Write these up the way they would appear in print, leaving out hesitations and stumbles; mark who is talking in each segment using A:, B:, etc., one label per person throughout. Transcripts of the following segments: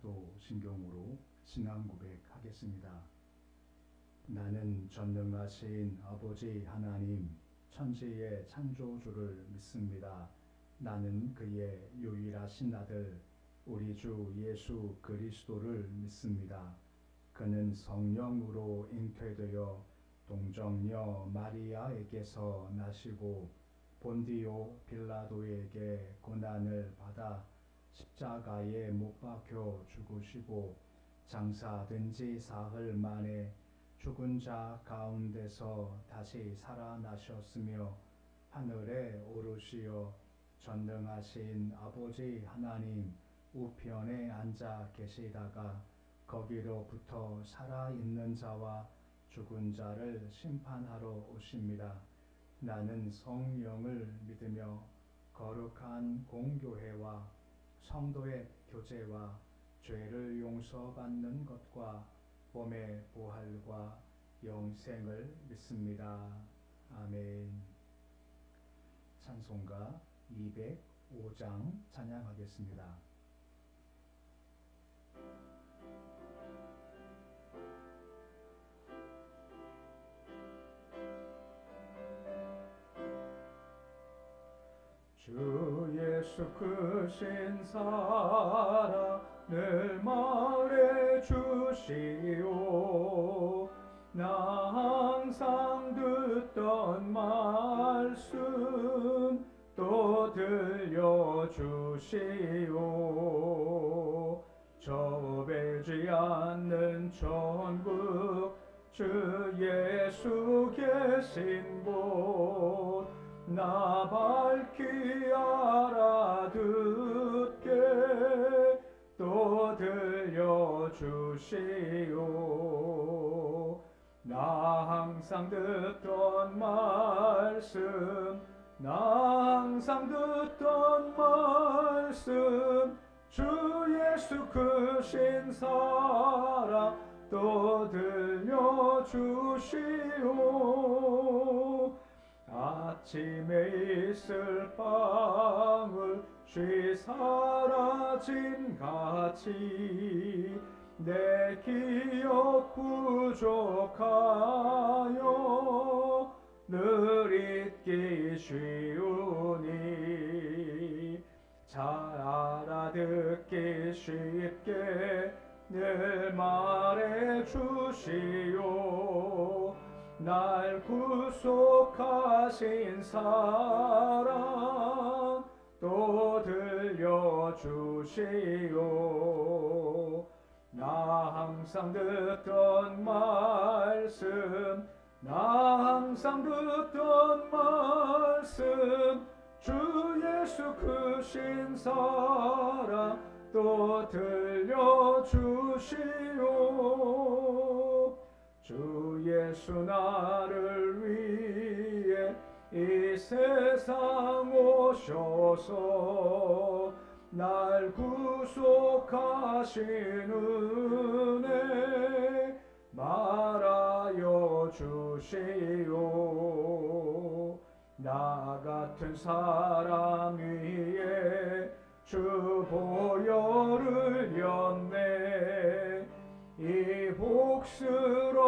A: 사도신경으로 신앙 고백하겠습니다. 나는 전능하신 아버지 하나님, 천지의 창조주를 믿습니다. 나는 그의 유일하신 아들, 우리 주 예수 그리스도를 믿습니다. 그는 성령으로 잉태되어 동정녀 마리아에게서 나시고 본디오 빌라도에게 고난을 받아 십자가에 못 박혀 죽으시고 장사된 지 사흘 만에 죽은 자 가운데서 다시 살아나셨으며 하늘에 오르시어 전능하신 아버지 하나님 우편에 앉아 계시다가 거기로부터 살아있는 자와 죽은 자를 심판하러 오십니다. 나는 성령을 믿으며 거룩한 공교회와 성도의 교제와 죄를 용서받는 것과 몸의 부활과 영생을 믿습니다. 아멘. 찬송가 205장 찬양하겠습니다. 주 예수 크신 사랑을 말해 주시오. 나 항상 듣던 말씀 또 들려주시오. 저 배지 않는 천국 주 예수 계신 곳 나 밝히 알아듣게 또 들려주시오. 나 항상 듣던 말씀 나 항상 듣던 말씀 주 예수 크신 사랑 또 들려주시오. 아침에 있을 방울 쉬 사라짐 같이 내 기억 부족하여 늘 잊기 쉬우니 잘 알아듣기 쉽게 늘 말해 주시오. 날 구속하신 사랑 또 들려주시오. 나 항상 듣던 말씀 나 항상 듣던 말씀 주 예수 크신 사랑 또 들려주시오. 주 예수 나를 위해 이 세상 오셔서 날 구속하신 은혜 말하여 주시오. 나 같은 사람 위에 주 보혈을 였네. 이 복스러운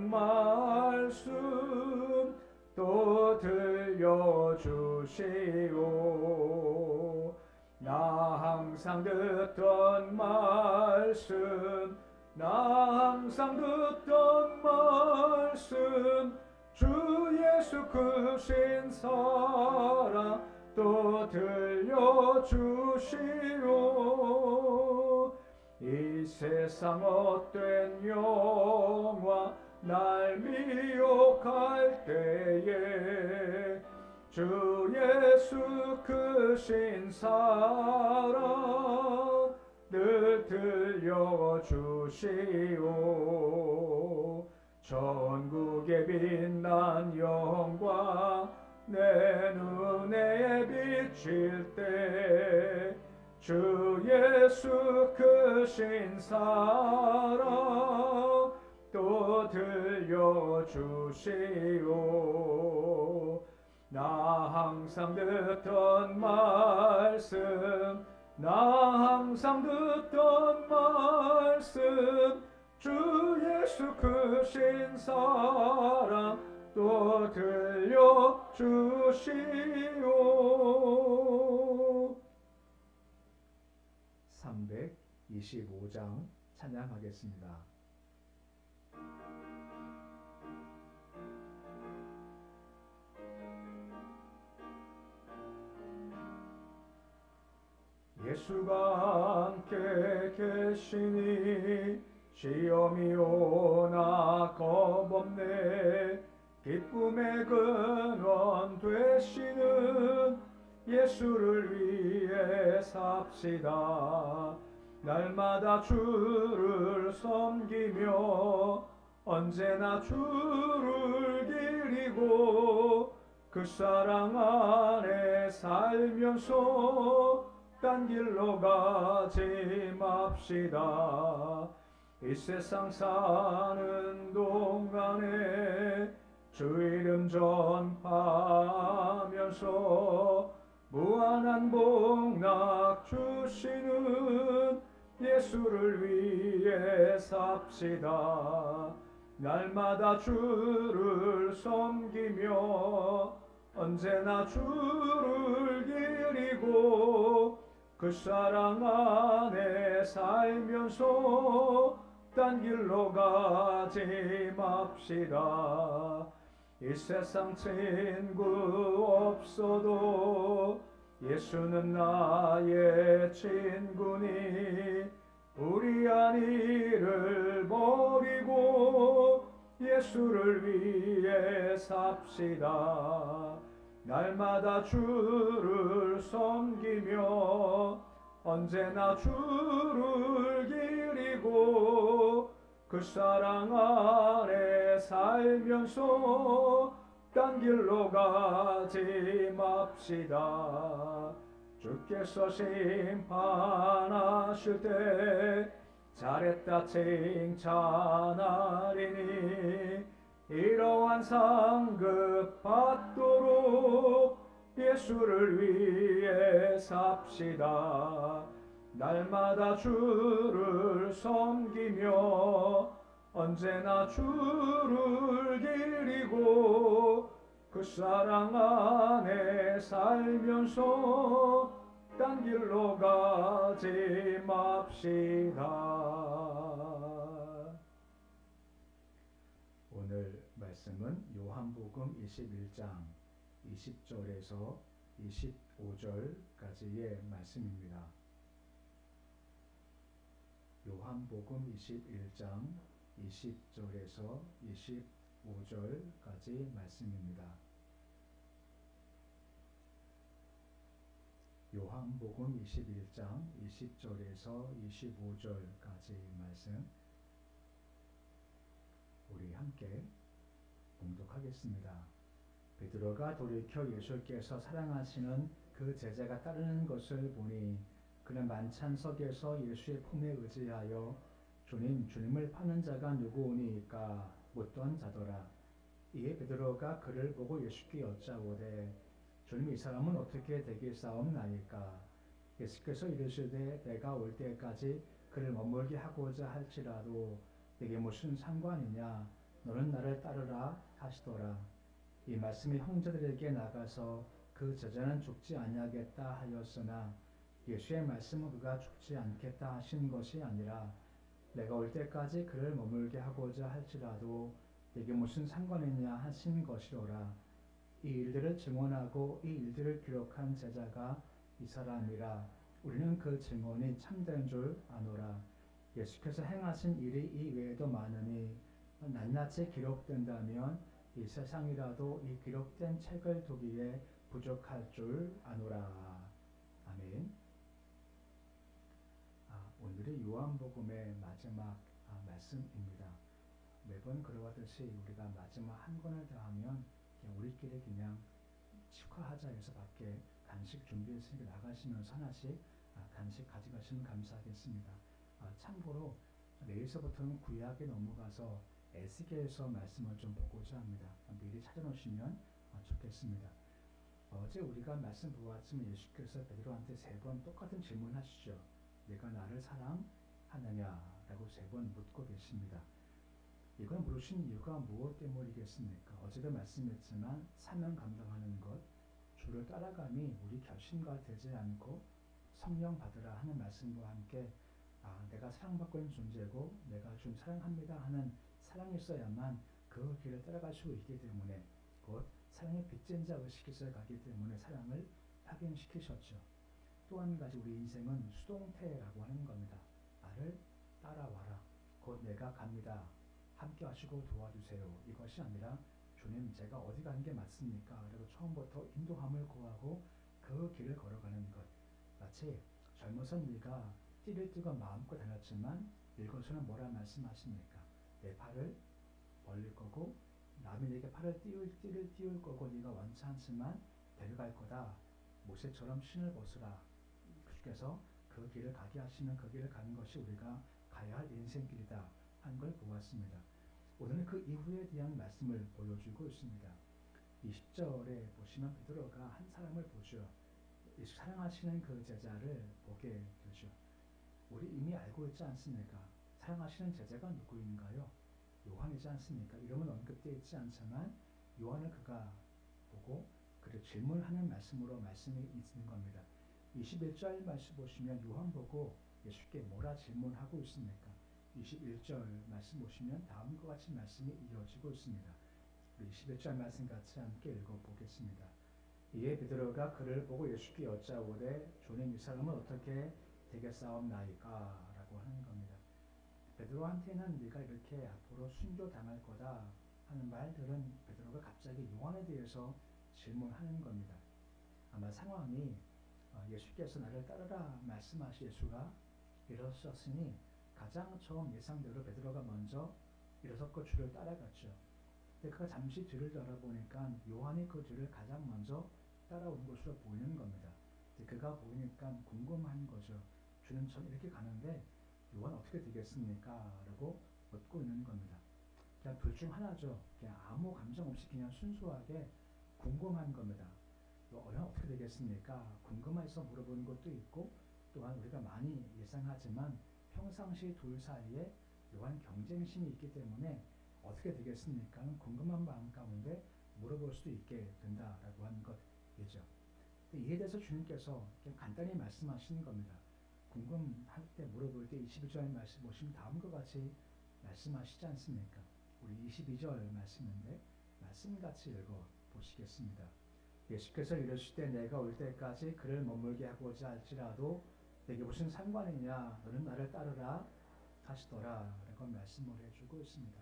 A: 말씀 또 들려주시오. 나 항상 듣던 말씀 나 항상 듣던 말씀 주 예수 크신 사랑 또 들려주시오. 이 세상 헛된 영화 날 미혹할 때에 주 예수 크신 사랑 늘 들려주시오. 전국에 빛난 영광 내 눈에 비칠 때 주 예수 크신 사랑 또 들려주시오. 나 항상 듣던 말씀 나 항상 듣던 말씀 주 예수 크신 사랑 또 들려주시오. 325장 찬양하겠습니다. 예수가 함께 계시니 시험이 오나 겁없네. 기쁨의 근원 되시는 예수를 위해 삽시다. 날마다 주를 섬기며 언제나 주를 기리고 그 사랑 안에 살면서 딴 길로 가지 맙시다. 이 세상 사는 동안에 주 이름 전파하면서 무한한 복락 주시는 예수를 위해 삽시다. 날마다 주를 섬기며 언제나 주를 기리고 그 사랑 안에 살면서 딴 길로 가지 맙시다. 이 세상 친구 없어도 예수는 나의 친구니 우리 안위를 버리고 예수를 위해 삽시다. 날마다 주를 섬기며 언제나 주를 기리고 그 사랑 안에 살면서 딴 길로 가지 맙시다. 주께서 심판하실 때 잘했다 칭찬하리니 이러한 상급 받도록 예수를 위해 삽시다. 날마다 주를 섬기며 언제나 주를 기리고 그 사랑 안에 살면서 딴 길로 가지 맙시다. 오늘 말씀은 요한복음 21장 20절에서 25절까지의 말씀입니다. 요한복음 21장 20절에서 25절까지 말씀입니다. 요한복음 21장 20절에서 25절까지 말씀 우리 함께 봉독하겠습니다. 베드로가 돌이켜 예수께서 사랑하시는 그 제자가 따르는 것을 보니 그는 만찬석에서 예수의 품에 의지하여 주님, 주님을 파는 자가 누구오니까 묻던 자더라. 이에 베드로가 그를 보고 예수께 여짜오되 주님, 이 사람은 어떻게 되겠사옵나이까? 예수께서 이르시되 내가 올 때까지 그를 머물게 하고자 할지라도 내게 무슨 상관이냐? 너는 나를 따르라 하시더라. 이 말씀이 형제들에게 나가서 그 제자는 죽지 아니하겠다 하였으나 예수의 말씀은 그가 죽지 않겠다 하신 것이 아니라 내가 올 때까지 그를 머물게 하고자 할지라도 내게 무슨 상관이냐 하신 것이로라. 이 일들을 증언하고 이 일들을 기록한 제자가 이 사람이라. 우리는 그 증언이 참된 줄 아노라. 예수께서 행하신 일이 이 외에도 많으니 낱낱이 기록된다면 이 세상이라도 이 기록된 책을 두기에 부족할 줄 아노라. 아멘. 오늘의 요한복음의 마지막 말씀입니다. 매번 그러하듯이 우리가 마지막 한 권을 다 하면 우리끼리 그냥 축하하자 해서 밖에 간식 준비해서 나가시면서 하나씩 간식 가져가시면 감사하겠습니다. 참고로 내일서부터는 구약에 넘어가서 에스겔서 말씀을 좀 보고자 합니다. 미리 찾아놓으시면 좋겠습니다. 어제 우리가 말씀 보았지만 예수께서 베드로한테 3번 똑같은 질문하시죠. 내가 나를 사랑하느냐라고 3번 묻고 계십니다. 이걸 물으신 이유가 무엇 때문이겠습니까? 어제도 말씀했지만 사명 감당하는 것, 주를 따라감이 우리 결심과 되지 않고 성령 받으라 하는 말씀과 함께 내가 사랑받고 있는 존재고 내가 좀 사랑합니다 하는 사랑이 있어야만 그 길을 따라갈 수 있기 때문에 곧 사랑의 빚진 자 의식에서 가기 때문에 사랑을 확인시키셨죠. 또 한 가지 우리 인생은 수동태라고 하는 겁니다. 나를 따라와라. 곧 내가 갑니다. 함께 하시고 도와주세요. 이것이 아니라 주님 제가 어디 가는 게 맞습니까? 그리고 처음부터 인도함을 구하고 그 길을 걸어가는 것. 마치 젊어선 네가 띠를 띠고 마음껏 다녔지만 늙어서는 뭐라 말씀하십니까? 내 팔을 벌릴 거고 남이 내게 띠를 띄울 거고 네가 원치 않지만 데려갈 거다. 모세처럼 신을 벗으라. 주께서 그 길을 가게 하시면 그 길을 가는 것이 우리가 가야 할 인생길이다 한 걸 보았습니다. 오늘은 그 이후에 대한 말씀을 보여주고 있습니다. 20절에 보시면 베드로가 한 사람을 보죠. 예수 사랑하시는 그 제자를 보게 되죠. 우리 이미 알고 있지 않습니까? 사랑하시는 제자가 누구인가요? 요한이지 않습니까? 이름은 언급되어 있지 않지만 요한을 그가 보고 그를 질문하는 말씀으로 말씀이 있는 겁니다. 21절 말씀 보시면 요한 보고 예수께 뭐라 질문하고 있습니까? 21절 말씀 보시면 다음과 같이 말씀이 이어지고 있습니다. 21절 말씀 같이 함께 읽어보겠습니다. 이에 베드로가 그를 보고 예수께 여짜오되 주님 이 사람은 어떻게 되겠사옵나이까? 라고 하는 겁니다. 베드로한테는 네가 이렇게 앞으로 순교당할 거다 하는 말들은 베드로가 갑자기 요한에 대해서 질문하는 겁니다. 아마 상황이 예수께서 나를 따르라 말씀하신 예수가 일어섰으니 가장 처음 예상대로 베드로가 먼저 일어섰고 주를 따라갔죠. 근데 그가 잠시 뒤를 돌아보니까 요한이 그 뒤를 가장 먼저 따라온 것으로 보이는 겁니다. 그가 보이니까 궁금한 거죠. 주는 전 이렇게 가는데 요한 어떻게 되겠습니까? 라고 묻고 있는 겁니다. 그냥 둘 중 하나죠. 그냥 아무 감정 없이 그냥 순수하게 궁금한 겁니다. 요한 어떻게 되겠습니까? 궁금해서 물어보는 것도 있고 또한 우리가 많이 예상하지만 평상시 둘 사이에 요한 경쟁심이 있기 때문에 어떻게 되겠습니까? 하는 궁금한 마음 가운데 물어볼 수도 있게 된다라고 하는 것이죠. 이에 대해서 주님께서 그냥 간단히 말씀하시는 겁니다. 궁금할 때 물어볼 때 21절 말씀 보시면 다음과 같이 말씀하시지 않습니까? 우리 22절 말씀인데 말씀같이 읽어보시겠습니다. 예수께서 이르시되 내가 올 때까지 그를 머물게 하고자 할지라도 내게 무슨 상관이냐 너는 나를 따르라 하시더라 라고 말씀을 해주고 있습니다.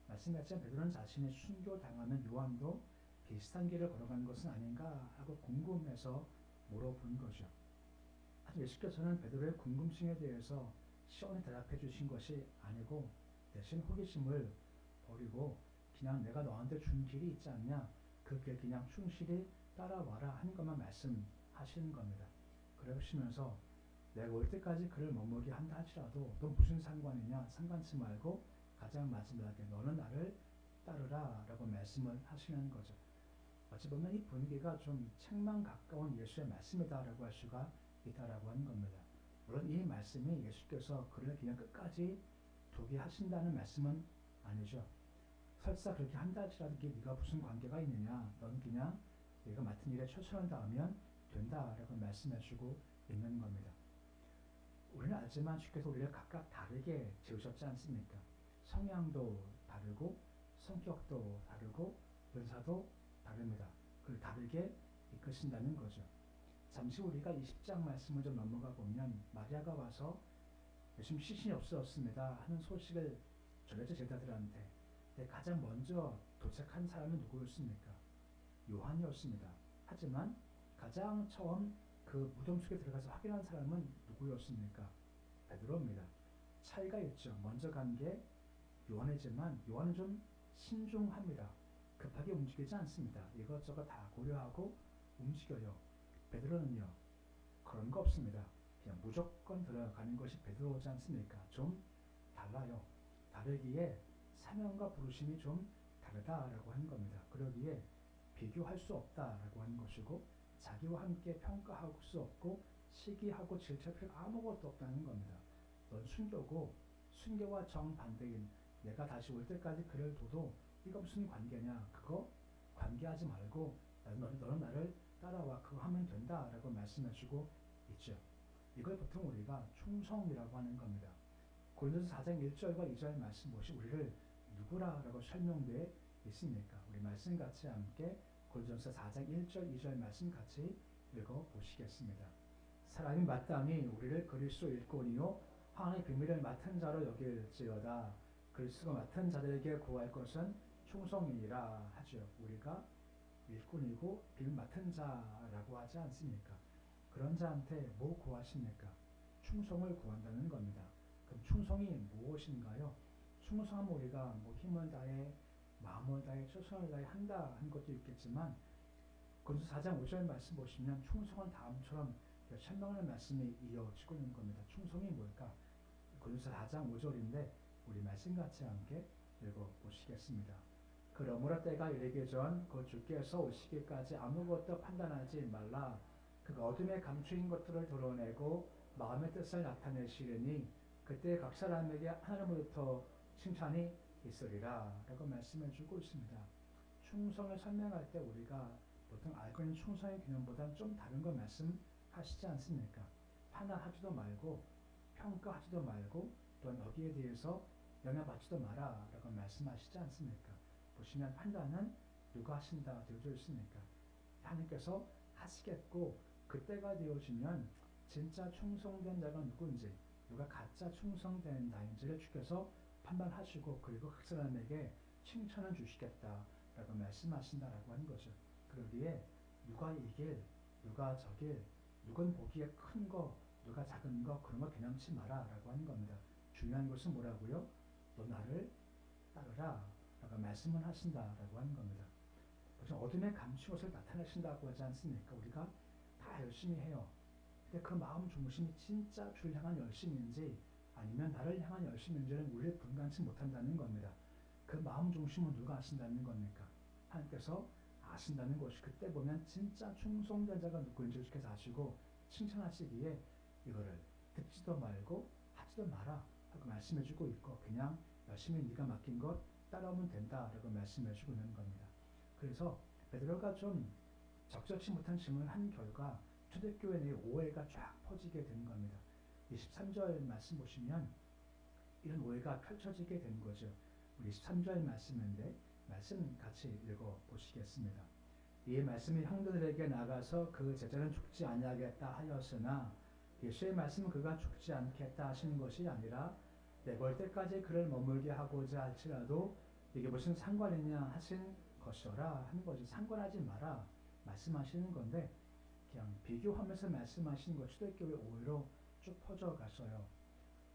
A: 말씀같이 베드로는 자신이 순교당하면 요한도 비슷한 길을 걸어간 것은 아닌가 하고 궁금해서 물어본 거죠. 예수께서는 베드로의 궁금증에 대해서 시원히 대답해 주신 것이 아니고 대신 호기심을 버리고 그냥 내가 너한테 준 길이 있지 않냐 그 길 그냥 충실히 따라와라 하는 것만 말씀하시는 겁니다. 그러시면서 내가 올 때까지 그를 머물게 한다 할지라도 너 무슨 상관이냐 상관치 말고 가장 마지막에 너는 나를 따르라 라고 말씀을 하시는 거죠. 어찌 보면 이 분위기가 좀 책망 가까운 예수의 말씀이다라고 할 수가 있다라고 하는 겁니다. 물론 이 말씀이 예수께서 그를 그냥 끝까지 두게 하신다는 말씀은 아니죠. 설사 그렇게 한다 할지라도 이게 네가 무슨 관계가 있느냐 너는 그냥 네가 맡은 일에 최선을 다하면 된다라고 말씀해주고 있는 겁니다. 우리는 알지만 주께서 우리를 각각 다르게 지으셨지 않습니까? 성향도 다르고 성격도 다르고 은사도 다릅니다. 그걸 다르게 이끄신다는 거죠. 잠시 우리가 20장 말씀을 좀 넘어가 보면 마리아가 와서 예수님 시신이 없어졌습니다 하는 소식을 전해줘 제자들한테 가장 먼저 도착한 사람은 누구였습니까? 요한이었습니다. 하지만 가장 처음 그 무덤 속에 들어가서 확인한 사람은 누구였습니까? 베드로입니다. 차이가 있죠. 먼저 간 게 요한이지만 요한은 좀 신중합니다. 급하게 움직이지 않습니다. 이것저것 다 고려하고 움직여요. 베드로는요. 그런 거 없습니다. 그냥 무조건 들어가는 것이 베드로지 않습니까? 좀 달라요. 다르기에 사명과 부르심이 좀 다르다라고 하는 겁니다. 그러기에 비교할 수 없다라고 하는 것이고 자기와 함께 평가할 수 없고 시기하고 질투할 필요가 아무것도 없다는 겁니다. 넌 순교고 순교와 정반대인 내가 다시 올 때까지 그를 둬도 이거 무슨 관계냐. 그거 관계하지 말고 너는 나를 따라와. 그거 하면 된다라고 말씀해주고 있죠. 이걸 보통 우리가 충성이라고 하는 겁니다. 고린도서 4장 1절과 2절 말씀 보시 우리를 누구라고 설명되어 있습니까? 우리 말씀 같이 함께 고린도서 4장 1절 2절 말씀 같이 읽어보시겠습니다. 사람이 마땅히 우리를 그리스도 일꾼이요 하나님의 비밀을 맡은 자로 여길지어다. 그리스도가 맡은 자들에게 구할 것은 충성이니라 하죠. 우리가 일꾼이고 비밀 맡은 자라고 하지 않습니까? 그런 자한테 뭐 구하십니까? 충성을 구한다는 겁니다. 그럼 충성이 무엇인가요? 충성하면 우리가 뭐 힘을 다해 마음을 다해 최선을 다해 한다 한 것도 있겠지만 고린도서 4장 5절 말씀 보시면 충성은 다음처럼 설명하는 말씀이 이어지고 있는 겁니다. 충성이 뭘까? 고린도서 4장 5절인데 우리 말씀같이 함께 읽어보시겠습니다. 그러므로 때가 이르기 전 곧 주께서 오시기까지 아무것도 판단하지 말라. 그가 어둠에 감추인 것들을 드러내고 마음의 뜻을 나타내시리니 그때 각 사람에게 하나님으로부터 칭찬이 있으리라 라고 말씀해 주고 있습니다. 충성을 설명할 때 우리가 보통 알고 있는 충성의 개념보다는 좀 다른 거 말씀하시지 않습니까? 판단하지도 말고 평가하지도 말고 또한 여기에 대해서 영향받지도 마라 라고 말씀하시지 않습니까? 보시면 판단은 누가 하신다 되어져 있습니까? 하나님께서 하시겠고 그때가 되어지면 진짜 충성된 자가 누구인지 누가 가짜 충성된 자인지를 주께서 판단하시고 그리고 그 사람에게 칭찬을 주시겠다라고 말씀하신다라고 하는 거죠. 그러기에 누가 이길, 누가 저길, 누군 보기에 큰 거, 누가 작은 거 그런 거 개념치 마라라고 하는 겁니다. 중요한 것은 뭐라고요? 너 나를 따르라 라고 말씀을 하신다라고 하는 겁니다. 어둠에 감춘 것을 나타내신다고 하지 않습니까? 우리가 다 열심히 해요. 근데 그 마음 중심이 진짜 주를 향한 열심인지 아니면 나를 향한 열심인지는 우리를 분간치 못한다는 겁니다. 그 마음 중심은 누가 아신다는 겁니까? 하나님께서 아신다는 것이 그때 보면 진짜 충성된 자가 누구인지 주께서 아시고 칭찬하시기에 이거를 듣지도 말고 하지도 마라 하고 말씀해주고 있고 그냥 열심히 네가 맡긴 것 따라오면 된다라고 말씀해주고 있는 겁니다. 그래서 베드로가 좀 적절치 못한 질문을 한 결과 초대교회 내에 오해가 쫙 퍼지게 된 겁니다. 23절 말씀 보시면 이런 오해가 펼쳐지게 된 거죠. 우리 23절 말씀인데 말씀 같이 읽어보시겠습니다. 이 말씀이 형제들에게 나가서 그 제자는 죽지 아니하겠다 하였으나 예수의 말씀은 그가 죽지 않겠다 하시는 것이 아니라 내볼 때까지 그를 머물게 하고자 할지라도 이게 무슨 상관이냐 하신 것이라 하는 거지. 상관하지 마라 말씀하시는 건데 그냥 비교하면서 말씀하시는 것 초대교회 오해로 쭉 퍼져갔어요.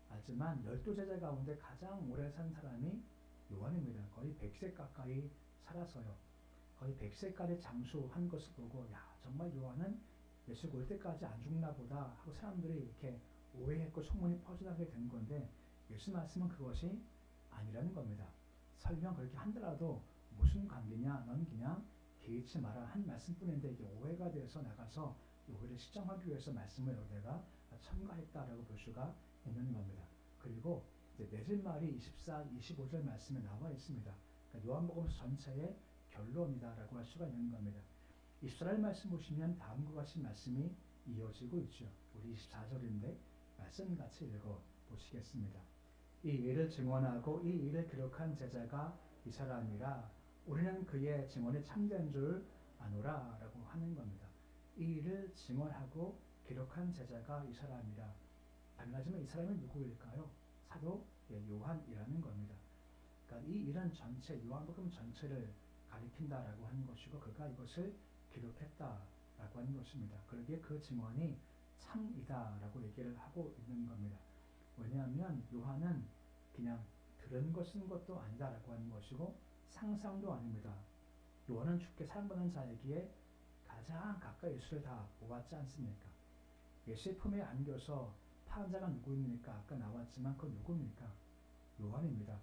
A: 하지만 12제자 가운데 가장 오래 산 사람이 요한입니다. 거의 100세 가까이 살았어요. 거의 100세까지 장수한 것을 보고 야 정말 요한은 예수가 올 때까지 안 죽나 보다 하고 사람들이 이렇게 오해했고 소문이 퍼져나가게 된 건데 예수 말씀은 그것이 아니라는 겁니다. 설령 그렇게 한더라도 무슨 관계냐 넌 그냥 개의치 마라 한 말씀뿐인데 이게 오해가 돼서 나가서 오해를 시정하기 위해서 말씀을 여기다가 첨가했다라고 볼 수가 있는 겁니다. 그리고 이제 맺을 말이 24, 25절 말씀에 나와 있습니다. 그러니까 요한복음 전체의 결론이다라고 할 수가 있는 겁니다. 24절 말씀 보시면 다음과 같이 말씀이 이어지고 있죠. 우리 24절인데 말씀 같이 읽어 보시겠습니다. 이 일을 증언하고 이 일을 기록한 제자가 이 사람이라 우리는 그의 증언이 참된 줄 아노라 라고 하는 겁니다. 이 일을 증언하고 기록한 제자가 이 사람이라. 당연하지만 이 사람이 누구일까요? 사도 요한이라는 겁니다. 그러니까 이 일은 전체 요한복음 전체를 가리킨다라고 하는 것이고 그가 이것을 기록했다라고 하는 것입니다. 그러기에 그 증언이 참이다라고 얘기를 하고 있는 겁니다. 왜냐하면 요한은 그냥 들은 것 쓴 것도 아니다라고 하는 것이고 상상도 아닙니다. 요한은 주께 사랑받는 자이기에 가장 가까이 예수를 다 보았지 않습니까? 예수의 품에 안겨서 파는 자가 누구입니까? 아까 나왔지만 그 누구입니까? 요한입니다.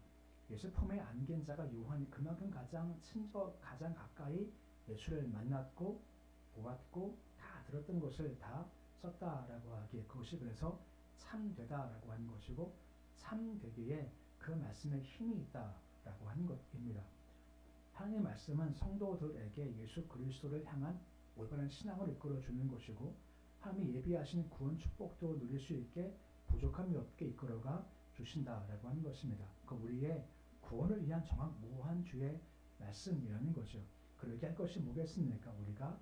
A: 예수 품에 안긴 자가 요한이 그만큼 가장 친척 가장 가까이 예수를 만났고 보았고 다 들었던 것을 다 썼다라고 하기에 그것이 그래서 참되다라고 하는 것이고 참되기에 그 말씀에 힘이 있다라고 하는 것입니다. 하나님의 말씀은 성도들에게 예수 그리스도를 향한 올바른 신앙을 이끌어 주는 것이고 하나님이 예비하신 구원 축복도 누릴 수 있게 부족함이 없게 이끌어가 주신다라고 하는 것입니다. 그 우리의 구원을 위한 정확무한 주의 말씀이라는 거죠. 그러게 할 것이 뭐겠습니까? 우리가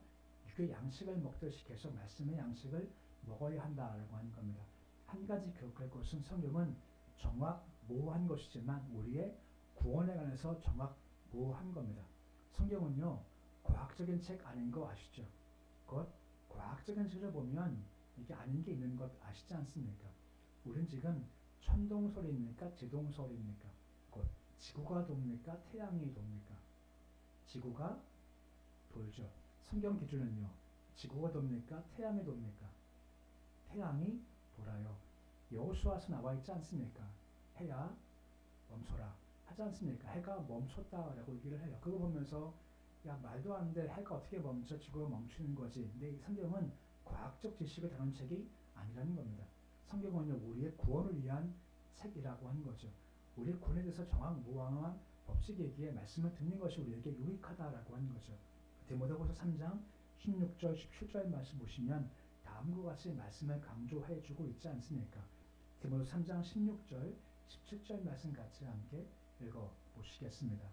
A: 육의 양식을 먹듯이 계속 말씀의 양식을 먹어야 한다라고 하는 겁니다. 한 가지 기억할 것은 성경은 정확무한 것이지만 우리의 구원에 관해서 정확무한 겁니다. 성경은요 과학적인 책 아닌 거 아시죠? 곧 과학적인 책을 보면 이게 아닌 게 있는 것 아시지 않습니까? 우린 지금 천동설입니까? 지동설입니까? 곧 지구가 돕니까? 태양이 돕니까? 지구가 돌죠. 성경 기준은요. 지구가 돕니까? 태양이 돕니까? 태양이 돌아요. 여호수아서 나와 있지 않습니까? 해야 멈춰라 하지 않습니까? 해가 멈췄다라고 얘기를 해요. 그거 보면서 야 말도 안 돼. 해가 어떻게 멈춰 지구가 멈추는 거지. 근데 이 성경은 과학적 지식을 다룬 책이 아니라는 겁니다. 성경은요 우리의 구원을 위한 책이라고 하는 거죠. 우리의 구원에 대해서 정확무한한 법칙이기에 말씀을 듣는 것이 우리에게 유익하다라고 하는 거죠. 디모데후서 3장 16절 17절 말씀 보시면 다음과 같이 말씀을 강조해 주고 있지 않습니까? 디모데후서 3장 16절 17절 말씀 같이 함께 읽어 보시겠습니다.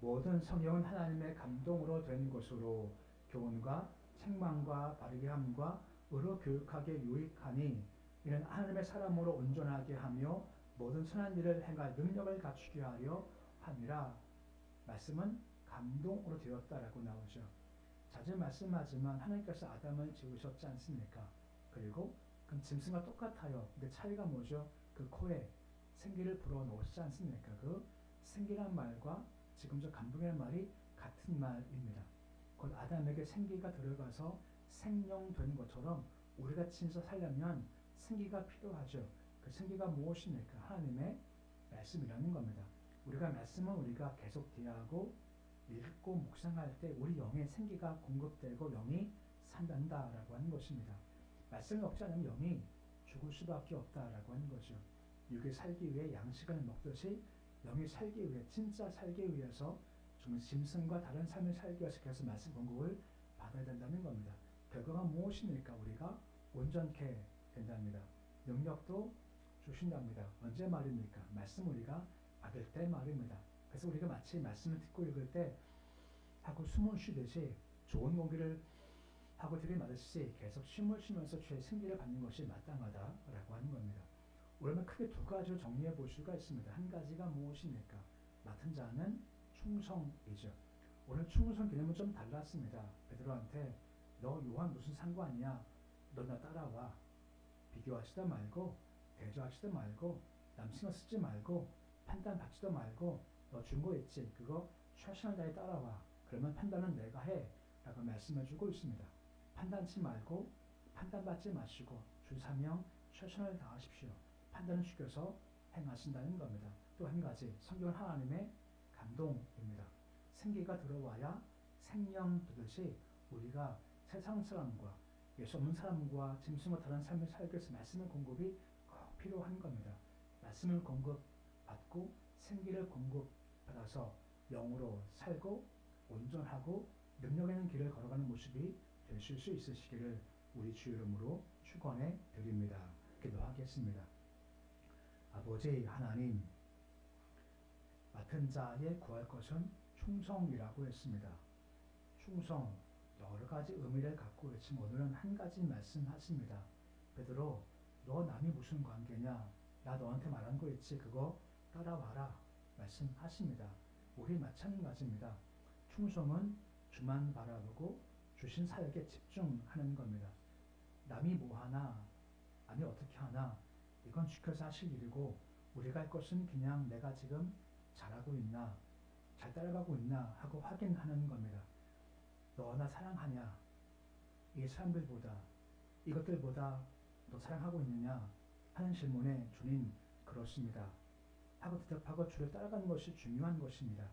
A: 모든 성경은 하나님의 감동으로 된 것으로 교훈과 책망과 바르게 함과 의로 교육하게 유익하니 이는 하나님의 사람으로 온전하게 하며 모든 선한 일을 행할 능력을 갖추게 하려 함이라. 말씀은 감동으로 되었다라고 나오죠. 자주 말씀하지만 하나님께서 아담을 지으셨지 않습니까? 그리고 그 짐승과 똑같아요. 근데 차이가 뭐죠? 그 코에 생기를 불어넣으시지 않습니까? 그 생기란 말과 지금 저 감동이라는 말이 같은 말입니다. 곧 아담에게 생기가 들어가서 생명되는 것처럼 우리가 진짜 살려면 생기가 필요하죠. 그 생기가 무엇입니까? 하나님의 말씀이라는 겁니다. 우리가 말씀은 우리가 계속 대하고 읽고 묵상할 때 우리 영의 생기가 공급되고 영이 산단다라고 하는 것입니다. 말씀을 먹지 않으면 영이 죽을 수밖에 없다라고 하는 거죠. 육이 살기 위해 양식을 먹듯이 영이 살기 위해 진짜 살기 위해서 짐승과 다른 삶을 살기 위해서 계속 말씀 공급을 받아야 된다는 겁니다. 결과가 무엇입니까? 우리가 온전케 된답니다. 능력도 주신답니다. 언제 말입니까? 말씀 우리가 받을 때 말입니다. 그래서 우리가 마치 말씀을 듣고 읽을 때 하고 숨을 쉬듯이 좋은 공기를 하고 들이마듯이 계속 숨을 쉬면서 주의 생기를 받는 것이 마땅하다라고 하는 겁니다. 오늘은 크게 두 가지로 정리해 볼 수가 있습니다. 한 가지가 무엇입니까? 맡은 자는 충성이죠. 오늘 충성 개념은 좀 달랐습니다. 베드로한테 너 요한 무슨 상관이야? 너 나 따라와. 비교하시다 말고 대조하시다 말고 남신을 쓰지 말고 판단 받지도 말고 너 준 거 있지? 그거 최선을 다해 따라와. 그러면 판단은 내가 해. 라고 말씀해 주고 있습니다. 판단치 말고 판단받지 마시고 주 사명 최선을 다하십시오. 판단을 죽여서 행하신다는 겁니다. 또 한 가지 성경은 하나님의 감동입니다. 생기가 들어와야 생명 되듯이 우리가 세상 사람과 예수 없는 사람과 짐승과 다른 삶을 살기 위해서 말씀의 공급이 꼭 필요한 겁니다. 말씀을 공급받고 생기를 공급받아서 영으로 살고 온전하고 능력 있는 길을 걸어가는 모습이 되실 수 있으시기를 우리 주 이름으로 축원해 드립니다. 기도하겠습니다. 아버지 하나님, 맡은 자에 구할 것은 충성이라고 했습니다. 충성 여러 가지 의미를 갖고 있지만 오늘은 한 가지 말씀하십니다. 베드로, 너 남이 무슨 관계냐? 나 너한테 말한 거 있지? 그거 따라와라 말씀하십니다. 우리 마찬가지입니다. 충성은 주만 바라보고 주신 사역에 집중하는 겁니다. 남이 뭐 하나, 남이 어떻게 하나 이건 지켜서 하실 일이고 우리가 할 것은 그냥 내가 지금 잘하고 있나, 잘 따라가고 있나 하고 확인하는 겁니다. 너 나 사랑하냐? 이 사람들보다 이것들보다 너 사랑하고 있느냐 하는 질문에 주님 그렇습니다 하고 대답하고 주를 따라가는 것이 중요한 것입니다.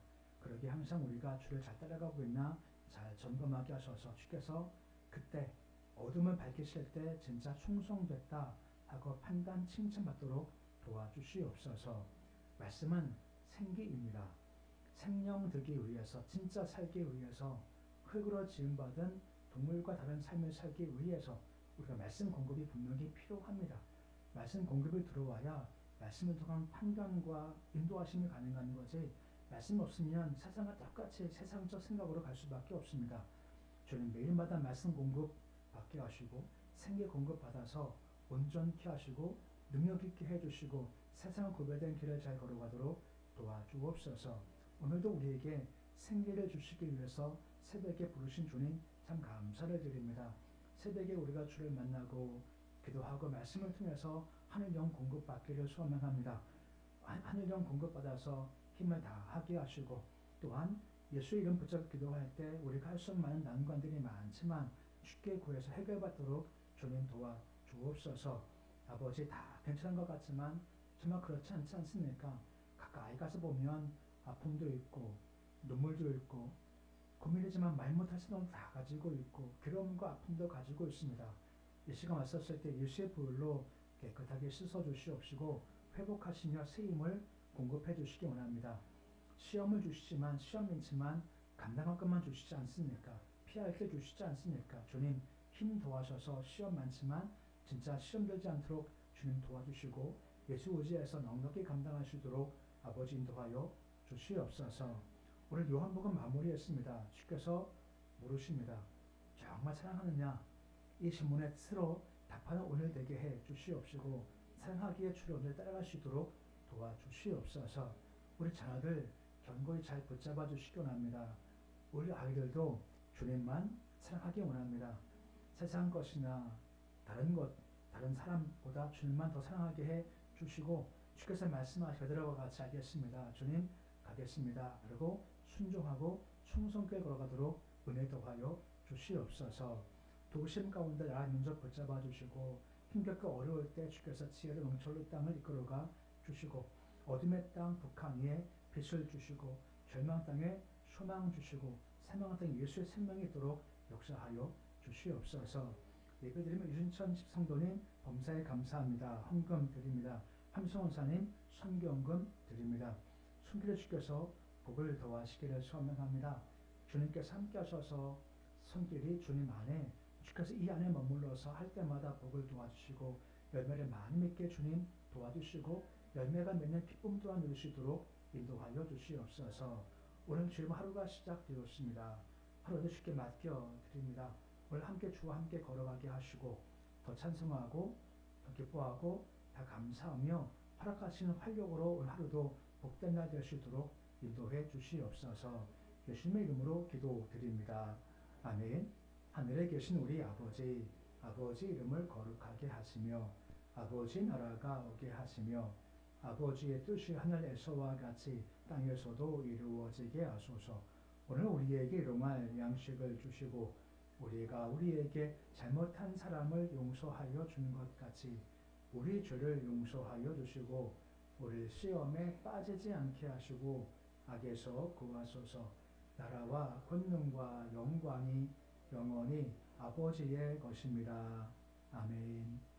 A: 그러기에 항상 우리가 주를 잘 따라가고 있나 잘 점검하게 하셔서 주께서 그때 어둠을 밝히실 때 진짜 충성됐다 하고 판단 칭찬받도록 도와주시옵소서. 말씀은 생기입니다. 생명 되기 위해서 진짜 살기 위해서 흙으로 지음받은 동물과 다른 삶을 살기 위해서 우리가 말씀 공급이 분명히 필요합니다. 말씀 공급이 들어와야 말씀을 통한 판단과 인도하심이 가능한 거지 말씀 없으면 세상과 똑같이 세상적 생각으로 갈 수밖에 없습니다. 주님 매일마다 말씀 공급 받게 하시고 생계 공급 받아서 온전케 하시고 능력 있게 해주시고 세상을 구별된 길을 잘 걸어가도록 도와주옵소서. 오늘도 우리에게 생기를 주시기 위해서 새벽에 부르신 주님 참 감사를 드립니다. 새벽에 우리가 주를 만나고 기도하고 말씀을 통해서 하늘영 공급받기를 소망합니다. 하늘영 공급받아서 힘을 다하게 하시고 또한 예수 이름 붙잡고 기도할 때 우리가 할 수 없는 많은 난관들이 많지만 쉽게 구해서 해결받도록 주님 도와주옵소서. 아버지 다 괜찮은 것 같지만 정말 그렇지 않지 않습니까? 가까이 가서 보면 아픔도 있고 눈물도 있고 고민이지만 말 못할 수는 다 가지고 있고 괴로움과 아픔도 가지고 있습니다. 이 시간 왔었을 때 예수의 보혈로 깨끗하게 씻어주시옵시고 회복하시며 새 힘을 공급해 주시기 원합니다. 시험을 주시지만 시험 많지만 감당할 것만 주시지 않습니까? 피할 길 주시지 않습니까? 주님 힘 도와셔서 시험 많지만 진짜 시험 들지 않도록 주님 도와주시고 예수 의지해서 넉넉히 감당할 수 있도록 아버지 인도하여 주시옵소서. 오늘 요한복음 마무리했습니다. 주께서 물으십니다. 정말 사랑하느냐? 이 질문에 스스로 답하는 오늘 되게 해 주시옵시고 사랑하기에 주를 오늘 따라갈 수 있도록 도와주시옵소서. 우리 자녀들 견고히 잘 붙잡아 주시기 원합니다. 우리 아이들도 주님만 사랑하기 원합니다. 세상 것이나 다른 것, 다른 사람보다 주님만 더 사랑하게 해 주시고 주께서 말씀하신 그대로와 같이 하겠습니다. 주님 가겠습니다. 그리고 순종하고 충성께 걸어가도록 은혜 더하여 주시옵소서. 도심 가운데 나라 민족 붙잡아 주시고 힘겹고 어려울 때 주께서 지혜를 넘쳐로 땅을 이끌어가 주시고 어둠의 땅 북한 위에 빛을 주시고 절망 땅에 소망 주시고 사망 땅에 예수의 생명이 있도록 역사하여 주시옵소서. 예배드리면 유순천 집성도님 범사에 감사합니다. 헌금 드립니다. 함성원사님 선교헌금 드립니다. 손길을 주께서 복을 더하시기를 소망합니다. 주님께서 함께 하셔서 손길이 주님 안에 주께서 이 안에 머물러서 할 때마다 복을 도와주시고 열매를 많이 맺게 주님 도와주시고 열매가 맺는 기쁨 또한 누릴 수 있도록 인도하여 주시옵소서. 오늘 주님 하루가 시작되었습니다. 하루도 쉽게 맡겨드립니다. 오늘 함께 주와 함께 걸어가게 하시고 더 찬송하고 더 기뻐하고 다 감사하며 허락하시는 활력으로 오늘 하루도 복된 날 될 수 있도록 인도해 주시옵소서. 예수님의 이름으로 기도드립니다. 아멘. 하늘에 계신 우리 아버지, 아버지 이름을 거룩하게 하시며 아버지 나라가 오게 하시며 아버지의 뜻이 하늘에서와 같이 땅에서도 이루어지게 하소서. 오늘 우리에게 일용할 양식을 주시고 우리가 우리에게 잘못한 사람을 용서하여 주는 것 같이 우리 죄를 용서하여 주시고 우리 시험에 빠지지 않게 하시고 악에서 구하소서. 나라와 권능과 영광이 영원히 아버지의 것입니다. 아멘.